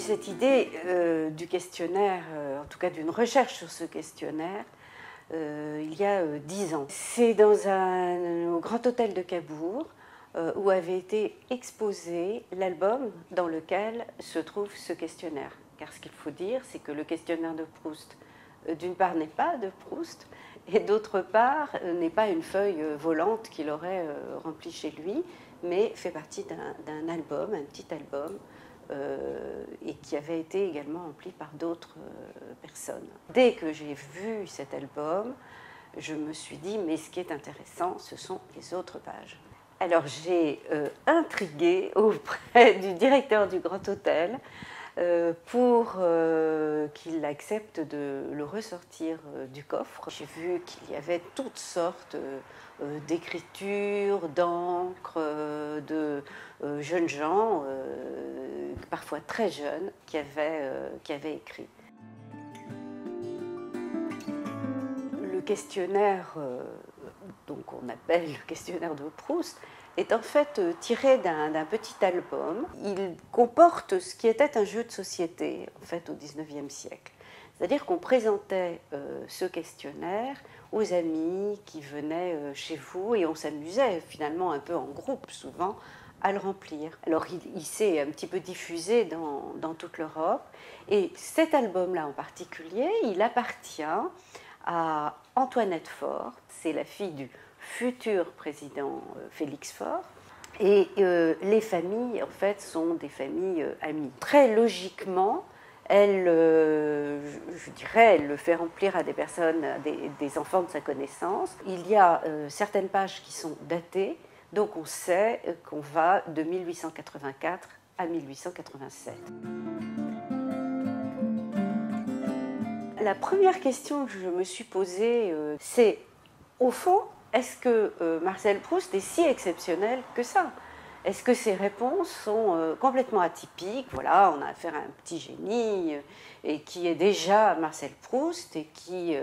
cette idée du questionnaire, en tout cas d'une recherche sur ce questionnaire, il y a 10 ans. C'est au Grand Hôtel de Cabourg, où avait été exposé l'album dans lequel se trouve ce questionnaire. Car ce qu'il faut dire, c'est que le questionnaire de Proust, d'une part, n'est pas de Proust, et d'autre part, n'est pas une feuille volante qu'il aurait remplie chez lui, mais fait partie d'un album, un petit album, et qui avait été également rempli par d'autres personnes. Dès que j'ai vu cet album, je me suis dit, mais ce qui est intéressant, ce sont les autres pages. Alors j'ai intrigué auprès du directeur du Grand Hôtel pour qu'il accepte de le ressortir du coffre. J'ai vu qu'il y avait toutes sortes d'écritures, d'encre, de jeunes gens, parfois très jeunes, qui avaient écrit. Le questionnaire, donc on appelle le questionnaire de Proust, est en fait tiré d'un petit album. Il comporte ce qui était un jeu de société, en fait, au XIXe siècle. C'est-à-dire qu'on présentait ce questionnaire aux amis qui venaient chez vous et on s'amusait finalement un peu en groupe, souvent, à le remplir. Alors il s'est un petit peu diffusé dans toute l'Europe et cet album-là en particulier, il appartient à Antoinette Faure, c'est la fille du futur président Félix Faure. Et les familles, en fait, sont des familles amies. Très logiquement, elle le fait remplir à des personnes, à des enfants de sa connaissance. Il y a certaines pages qui sont datées, donc on sait qu'on va de 1884 à 1887. La première question que je me suis posée, c'est, au fond, est-ce que Marcel Proust est si exceptionnel que ça? Est-ce que ses réponses sont complètement atypiques? Voilà, on a affaire à un petit génie et qui est déjà Marcel Proust et qui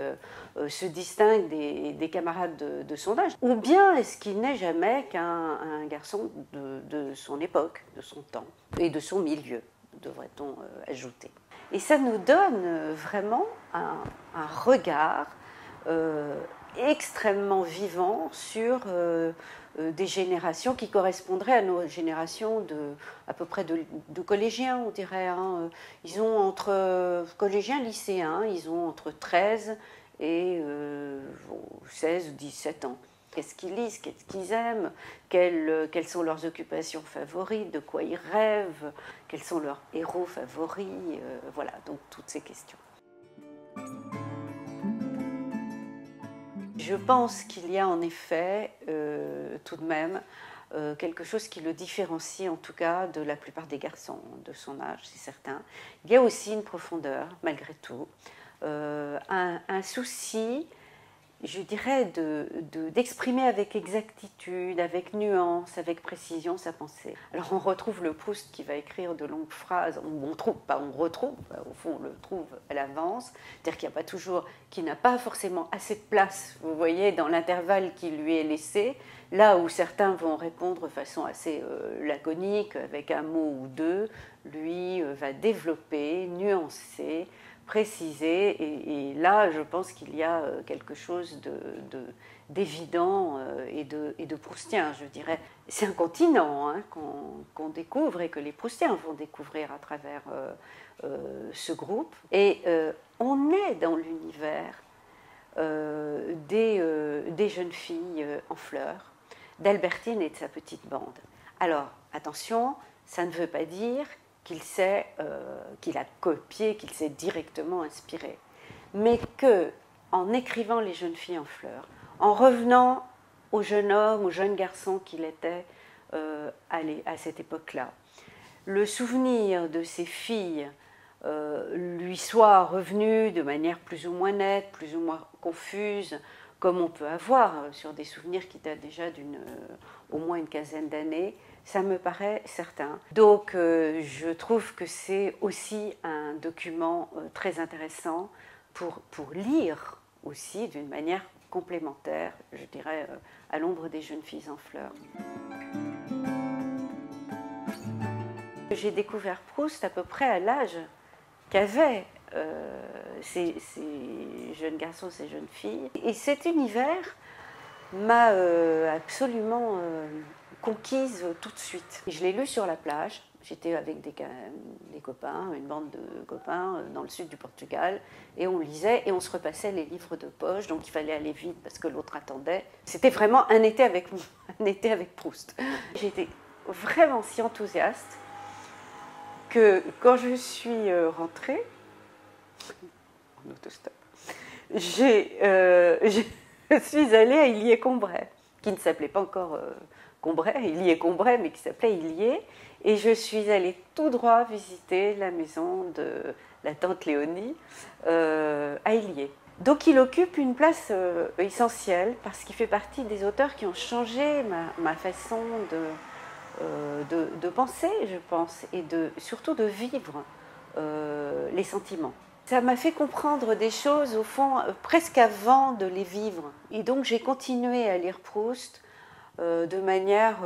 se distingue des camarades de son âge. Ou bien est-ce qu'il n'est jamais qu'un garçon de son époque, de son temps et de son milieu, devrait-on ajouter. Et ça nous donne vraiment un regard extrêmement vivant sur des générations qui correspondraient à nos générations à peu près de collégiens, on dirait. Hein. Ils ont entre collégiens, lycéens, ils ont entre 13 et 16 ou 17 ans. Qu'est-ce qu'ils lisent, qu'est-ce qu'ils aiment, quelles sont leurs occupations favorites, de quoi ils rêvent, quels sont leurs héros favoris, voilà, donc toutes ces questions. Je pense qu'il y a en effet, tout de même, quelque chose qui le différencie en tout cas de la plupart des garçons de son âge, c'est certain. Il y a aussi une profondeur, malgré tout, un souci, je dirais, d'exprimer avec exactitude, avec nuance, avec précision sa pensée. Alors on retrouve le Proust qui va écrire de longues phrases, on retrouve, au fond on le trouve à l'avance, c'est-à-dire qu'il n'a pas forcément assez de place, vous voyez, dans l'intervalle qui lui est laissé, là où certains vont répondre de façon assez laconique, avec un mot ou deux, lui va développer, nuancer, préciser, et là je pense qu'il y a quelque chose d'évident et de proustien, je dirais. C'est un continent hein, qu'on découvre et que les proustiens vont découvrir à travers ce groupe. Et on est dans l'univers des jeunes filles en fleurs, d'Albertine et de sa petite bande. Alors, attention, ça ne veut pas dire qu'il a copié, qu'il s'est directement inspiré, mais qu'en écrivant Les jeunes filles en fleurs, en revenant au jeune homme, au jeune garçon qu'il était à cette époque-là, le souvenir de ces filles lui soit revenu de manière plus ou moins nette, plus ou moins confuse, comme on peut avoir sur des souvenirs qui datent déjà au moins une quinzaine d'années, ça me paraît certain. Donc je trouve que c'est aussi un document très intéressant pour lire aussi d'une manière complémentaire, je dirais, à l'ombre des jeunes filles en fleurs. J'ai découvert Proust à peu près à l'âge qu'avaient ces jeunes garçons, ces jeunes filles. Et cet univers m'a absolument conquise tout de suite. Je l'ai lu sur la plage. J'étais avec des copains, une bande de copains dans le sud du Portugal, et on lisait et on se repassait les livres de poche, donc il fallait aller vite parce que l'autre attendait. C'était vraiment un été avec Proust. J'étais vraiment si enthousiaste que quand je suis rentrée, en autostop, je suis allée à Illiers-Combray, qui ne s'appelait pas encore Combray, Illiers-Combray, mais qui s'appelait Illiers. Et je suis allée tout droit visiter la maison de la tante Léonie à Illiers. Donc il occupe une place essentielle parce qu'il fait partie des auteurs qui ont changé ma façon de penser, je pense, et surtout de vivre les sentiments. Ça m'a fait comprendre des choses, au fond, presque avant de les vivre. Et donc j'ai continué à lire Proust de manière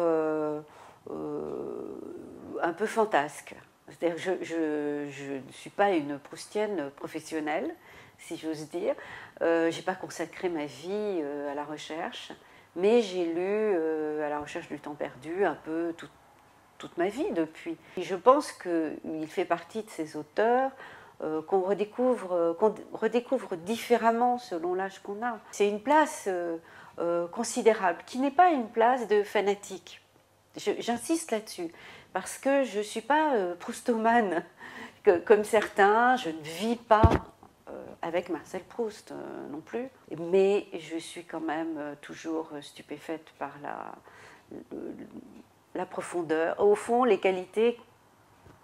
un peu fantasque. C'est-à-dire que je ne suis pas une proustienne professionnelle, si j'ose dire. Je n'ai pas consacré ma vie à la recherche, mais j'ai lu à la recherche du temps perdu un peu toute ma vie depuis. Et je pense qu'il fait partie de ces auteurs qu'on redécouvre différemment selon l'âge qu'on a. C'est une place considérable, qui n'est pas une place de fanatique. J'insiste là-dessus, parce que je ne suis pas proustomane, comme certains, je ne vis pas avec Marcel Proust non plus, mais je suis quand même toujours stupéfaite par la profondeur, au fond les qualités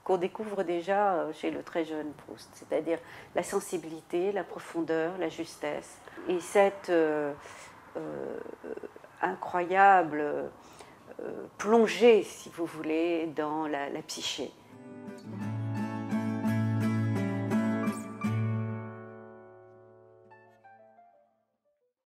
qu'on découvre déjà chez le très jeune Proust, c'est-à-dire la sensibilité, la profondeur, la justesse, et cette incroyable plongée, si vous voulez, dans la psyché.